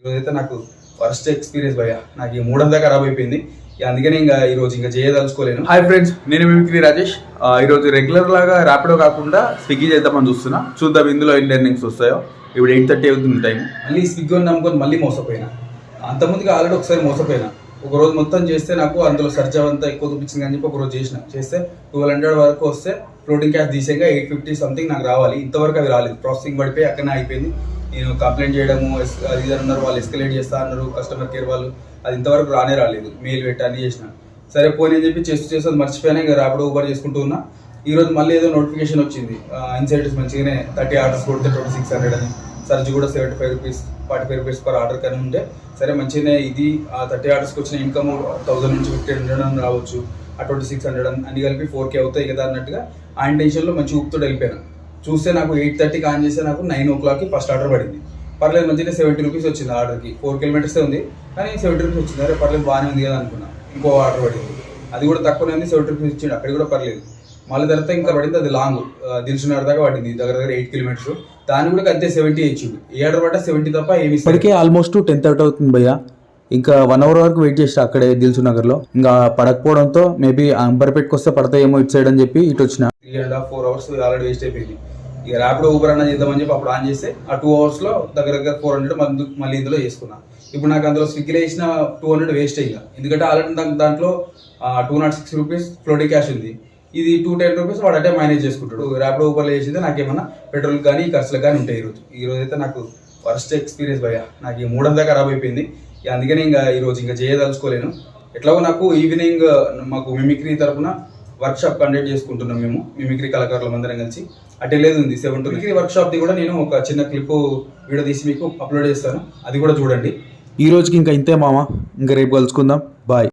ఈరోజైతే నాకు first experience భయ్యా. నాకు ఈ మూడంతా ఖరాబ్ అయిపోయింది. అందుకని ఇంకా ఈరోజు ఇంకా చేయదలుచుకోలేను. హాయ్ ఫ్రెండ్స్, నేను మిమిక్రీ రాజేష్. ఈరోజు రెగ్యులర్ లాగా ర్యాపిడో కాకుండా స్విగ్గీ చేద్దామని చూస్తున్నా. చూద్దాం ఇందులో ఎన్ని ఎర్నింగ్స్ వస్తాయో. ఇప్పుడు 8:30 అవుతుంది టైం. మళ్ళీ స్విగ్గీ నమ్ముకొని మళ్ళీ మోసపోయినా. అంతకుముందుగా ఆల్రెడీ ఒకసారి మోసపోయినా. ఒక రోజు మొత్తం చేస్తే నాకు అందులో సర్చ్ అవంతా ఎక్కువ చూపించింది అని చెప్పి ఒక రోజు చేస్తే 1200 వరకు వస్తే ఫ్లోటింగ్ క్యాష్ తీసేగా 850 సంథింగ్ నాకు రావాలి. ఇంతవరకు అవి రాలేదు. ప్రాసెసింగ్ పడిపోయి అక్కడనే అయిపోయింది. నేను కంప్లైంట్ చేయడము అది ఇది అన్నారు, వాళ్ళు ఎస్కలేట్ చేస్తా అన్నారు కస్టమర్ కేర్ వాళ్ళు. అది ఇంతవరకు రాలేదు. మెయిల్ పెట్టి అన్ని చేసిన. సరే పోనీ అని చెప్పి చేస్తూ అది మర్చిపోయినా. ఇంకా ర్యాపిడో ఊబర్ చేసుకుంటూ ఉన్నా. ఈరోజు మళ్ళీ ఏదో నోటిఫికేషన్ వచ్చింది. ఇన్సైటర్స్ మంచిగానే 30 ఆర్డర్స్ కొడితే 2600 అని, సర్జ్ కూడా 75 రూపీస్ 45 రూపీస్ పర్ ఆర్డర్ కానీ ఉంటే సరే మంచిగానే ఇది 30 ఆర్డర్స్కి వచ్చిన ఇన్కమ్ 1000 నుంచి 1500 రావచ్చు. ఆ 2600 అన్ని కలిపి 4K అవుతాయి కదా అన్నట్టుగా ఆ ఇంటెన్షన్లో మంచి ఊపుతో వెళ్ళిపోయాను. చూస్తే నాకు 8:30కి ఆన్ చేస్తే నాకు 9 o'clockకి ఫస్ట్ ఆర్డర్ పడింది. పర్లేదు మంచిగా 70 రూపీస్ వచ్చింది ఆర్డర్కి. 4 kilometers ఉంది కానీ 70 రూపీస్ వచ్చింది. అరే పర్లేదు బాగానే ఉంది కదా అనుకున్నా. ఇంకో ఆర్డర్ పడింది, అది కూడా తక్కువనే ఉంది, 70 రూపీస్ ఇచ్చిండు, అక్కడ కూడా పర్లేదు. మళ్ళీ తర్వాత ఇంకా పడింది, అది లాంగ్ దిల్సునగర్ దాకా పడింది, దగ్గర 8 kilometers. దాన్ని కూడా అంతే 70 ఇచ్చిండు. ఏ ఆర్డర్ పడ్డా 70 తప్ప ఏమి. ఇప్పటికే ఆల్మోస్ట్ 10:30 అవుతుంది భయ్య. ఇంకా 1 hour వరకు వెయిట్ చేస్తా అక్కడే దిల్సునగర్లో. ఇంకా పడకపోవడంతో మేబీ అంబర్పేటకి వస్తే పడతాయేమో ఇటు సైడ్ అని చెప్పి ఇటు వచ్చిన. 3.5 4 hours ఆల్రెడీ వేస్ట్ అయిపోయింది. ఇక ర్యాపిడో ఊబర్ అన్న చేద్దామని చెప్పి అప్పుడు ఆన్ చేస్తే ఆ 2 hours దగ్గర 400 మళ్ళీ ఇందులో చేసుకున్నా. ఇప్పుడు నాకు అందులో స్విగ్గీలో వేసిన 200 వేస్ట్ అయ్యా. ఎందుకంటే ఆల్రెడీ దాంట్లో 206 రూపీస్ ఫ్లోటింగ్ క్యాష్ ఉంది. ఇది 210 రూపీస్ వాడు అంటే మేనేజ్ చేసుకుంటాడు. ర్యాపిడో ఊబర్లో చేసిందే నాకేమన్నా పెట్రోల్ కానీ ఖర్చులకు కానీ ఉంటాయి. ఈరోజు అయితే నాకు ఫస్ట్ ఎక్స్పీరియన్స్ భయ్యా. నాకు ఈ మూడంతా ఖరాబ్ అయిపోయింది. అందుకని ఇంకా ఈరోజు ఇంకా చేయదలుచుకోలేను. ఎట్లాగో నాకు ఈవినింగ్ మాకు మిమిక్రీ తరఫున వర్క్షాప్ కండక్ట్ చేసుకుంటున్నాం మేము, మిమిక్రీ కళాకారులం అందరం కలిసి. అటెలేదు ఉంది 7 to మిమిక్రీ వర్క్షాప్ది కూడా నేను ఒక చిన్న క్లిప్ వీడియో తీసి మీకు అప్లోడ్ చేస్తాను, అది కూడా చూడండి. ఈ రోజుకి ఇంకా ఇంతే మామ. ఇంకా రేపు కలుసుకుందాం. బాయ్.